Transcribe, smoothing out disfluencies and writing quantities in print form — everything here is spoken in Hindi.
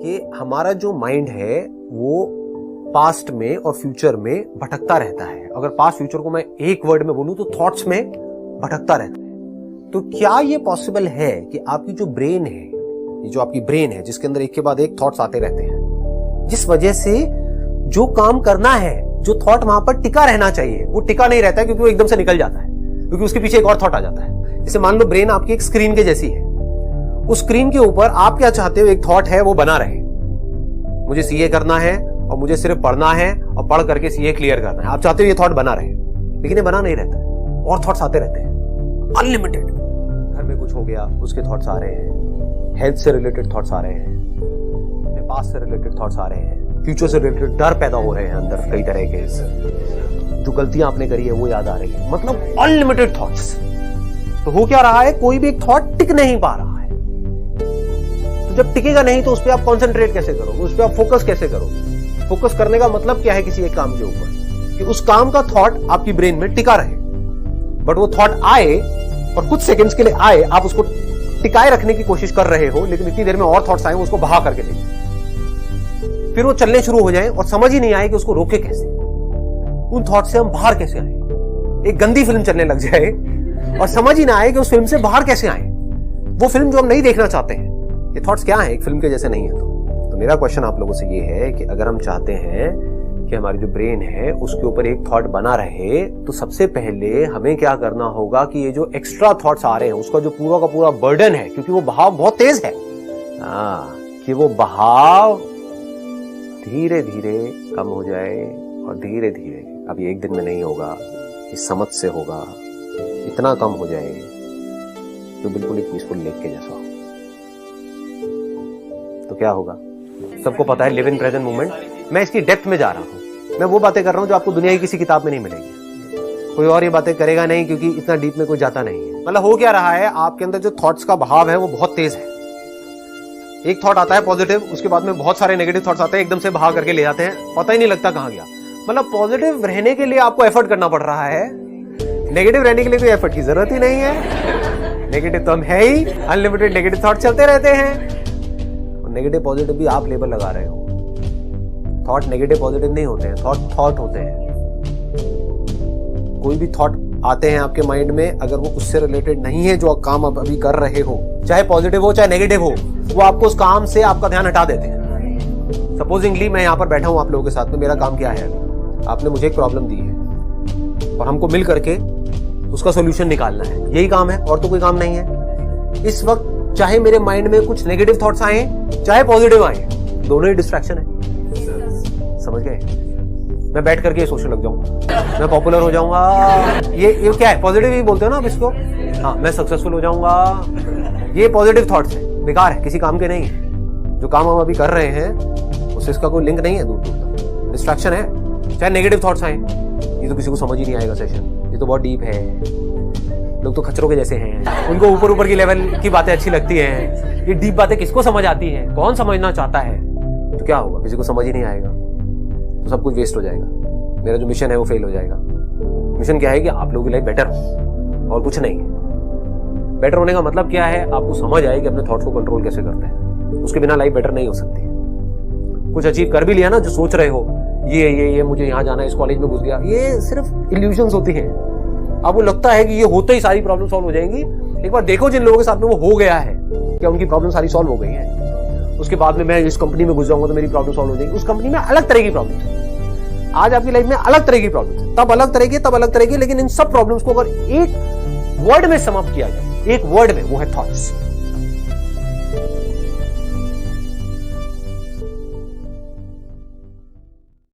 कि हमारा जो माइंड है वो पास्ट में और फ्यूचर में भटकता रहता है। अगर पास्ट फ्यूचर को मैं एक वर्ड में बोलूं तो थॉट्स में भटकता रहता है। तो क्या ये पॉसिबल है कि आपकी जो ब्रेन है, ये जो आपकी ब्रेन है जिसके अंदर एक के बाद एक थॉट्स आते रहते हैं, जिस वजह से जो काम करना है, जो थॉट वहां पर टिका रहना चाहिए वो टिका नहीं रहता है, क्योंकि वो एकदम से निकल जाता है, क्योंकि उसके पीछे एक और थॉट आ जाता है। जैसे मान लो ब्रेन आपकी एक स्क्रीन के जैसी है, उस स्क्रीन के ऊपर आप क्या चाहते हो, एक थॉट है वो बना रहे, मुझे सीए करना है और मुझे सिर्फ पढ़ना है और पढ़ करके सीए क्लियर करना है। आप चाहते हो ये थॉट बना रहे, लेकिन ये बना नहीं रहता है और थॉट्स आते रहते हैं अनलिमिटेड। घर में कुछ हो गया उसके थॉट्स आ रहे हैं, हेल्थ से रिलेटेड थॉट्स आ रहे हैं, अपने पास्ट से रिलेटेड थॉट्स आ रहे हैं, फ्यूचर से रिलेटेड डर पैदा हो रहे हैं अंदर, कई तरह के जो गलतियां आपने करी है वो याद आ रही है, मतलब अनलिमिटेड थॉट्स। तो हो क्या रहा है, कोई भी एक थॉट टिक नहीं पा रहा है। तो जब टिकेगा नहीं तो उस पर आप कॉन्सेंट्रेट कैसे करोगे, उस पर आप फोकस कैसे करोगे? फोकस करने का मतलब क्या है किसी एक काम के ऊपर, कि उस काम का थॉट आपकी ब्रेन में टिका रहे। बट वो थॉट आए और कुछ सेकंड्स के लिए आए, आप उसको टिकाए रखने की कोशिश कर रहे हो, लेकिन इतनी देर में और थॉट्स आए उसको बहा करके देंगे, फिर वो चलने शुरू हो जाए और समझ ही नहीं आए कि उसको रोके कैसे, उन थॉट से हम बाहर कैसे आए। एक गंदी फिल्म चलने लग जाए और समझ ही ना आए कि उस फिल्म से बाहर कैसे आए, वो फिल्म जो हम नहीं देखना चाहते हैं। ये थॉट्स क्या है, एक फिल्म के जैसे नहीं है। तो मेरा क्वेश्चन आप लोगों से ये है कि अगर हम चाहते हैं कि हमारी जो ब्रेन है उसके ऊपर एक थॉट बना रहे, तो सबसे पहले हमें क्या करना होगा कि ये जो एक्स्ट्रा थॉट्स आ रहे हैं उसका जो पूरा का पूरा बर्डन है, क्योंकि वो बहाव बहुत तेज है, कि वो बहाव धीरे धीरे कम हो जाए और धीरे धीरे, अभी एक दिन में नहीं होगा, इस समझ से होगा, इतना कम हो जाए तो बिल्कुल एक पीसफुल लेक के जैसा हो। तो क्या होगा, सबको पता है, लिव इन प्रेजेंट मोमेंट। मैं इसकी डेप्थ में जा रहा हूं, मैं वो बातें कर रहा हूं जो आपको दुनिया की किसी किताब में नहीं मिलेगी, कोई और ये बातें करेगा नहीं, क्योंकि इतना डीप में कोई जाता नहीं है। मतलब हो क्या रहा है, आपके अंदर जो थॉट्स का बहाव है वो बहुत तेज है। एक थॉट आता है पॉजिटिव, उसके बाद में बहुत सारे नेगेटिव थॉट्स आते हैं, एकदम से बहा करके ले जाते हैं, पता ही नहीं लगता कहां गया। मतलब पॉजिटिव रहने के लिए आपको एफर्ट करना पड़ रहा है, नेगेटिव रहने के लिए कोई एफर्ट की जरूरत ही नहीं है। नेगेटिव तो हम है ही, अनलिमिटेड नेगेटिव थॉट चलते रहते हैं। नेगेटिव पॉजिटिव भी आप लेबल लगा रहे हो। थॉट नेगेटिव पॉजिटिव नहीं होते हैं, थॉट होते हैं। कोई भी थॉट आते हैं आपके माइंड में, अगर वो उससे रिलेटेड नहीं है जो काम आप अभी कर रहे हो, चाहे पॉजिटिव हो चाहे नेगेटिव हो, वो आपको उस काम से आपका ध्यान हटा देते हैं। सपोजिंगली मैं यहाँ पर बैठा हूं आप लोगों के साथ में, मेरा काम क्या है, आपने मुझे एक प्रॉब्लम दी है और हमको मिल करके उसका सोल्यूशन निकालना है, यही काम है, और तो कोई काम नहीं है। इस वक्त चाहे मेरे माइंड में कुछ नेगेटिव थॉट्स आए चाहे पॉजिटिव आए, दोनों ही डिस्ट्रैक्शन है। समझ गए? मैं बैठ करके सोचने लग जाऊंगा, मैं पॉपुलर हो जाऊंगा, ये क्या है, पॉजिटिव ही बोलते हो ना आप इसको, हाँ, मैं सक्सेसफुल हो जाऊंगा, ये पॉजिटिव थॉट्स है, बेकार है, किसी काम के नहीं है। जो काम हम अभी कर रहे हैं उससे इसका कोई लिंक नहीं है, दूर दूर तक डिस्ट्रैक्शन है। चाहे नेगेटिव थॉट्स आए, ये तो किसी को समझ ही नहीं आएगा सेशन, ये तो बहुत डीप है, लोग तो खच्चरों के जैसे हैं, उनको ऊपर ऊपर की लेवल की बातें अच्छी लगती हैं। ये डीप बातें किसको समझ आती हैं, कौन समझना चाहता है? तो क्या होगा, किसी को समझ ही नहीं आएगा, तो सब कुछ वेस्ट हो जाएगा, मेरा जो मिशन है वो फेल हो जाएगा। मिशन क्या है कि आप लोगों की लाइफ बेटर हो, और कुछ नहीं है। बेटर होने का मतलब क्या है, आपको समझ आए कि अपने थॉट्स को कंट्रोल कैसे करते हैं, उसके बिना लाइफ बेटर नहीं हो सकती। कुछ अचीव कर भी लिया ना, जो सोच रहे हो ये मुझे यहाँ जाना है, इस कॉलेज में घुस गया, ये सिर्फ इल्यूजन्स होती हैं। आपको लगता है कि ये होते ही सारी प्रॉब्लम सॉल्व हो जाएंगी, एक बार देखो जिन लोगों के साथ में वो हो गया है, क्या उनकी प्रॉब्लम सारी सॉल्व हो गई है। उसके बाद में मैं इस कंपनी में घुस जाऊंगा तो मेरी प्रॉब्लम सॉल्व हो जाएगी। उस कंपनी में अलग तरह की प्रॉब्लम है, आज आपकी लाइफ में अलग तरह की प्रॉब्लम है, तब अलग तरह की, तब अलग तरह की, लेकिन इन सब प्रॉब्लम्स को अगर एक वर्ड में समाप्त किया जाए, एक वर्ड में, वो है थॉट्स।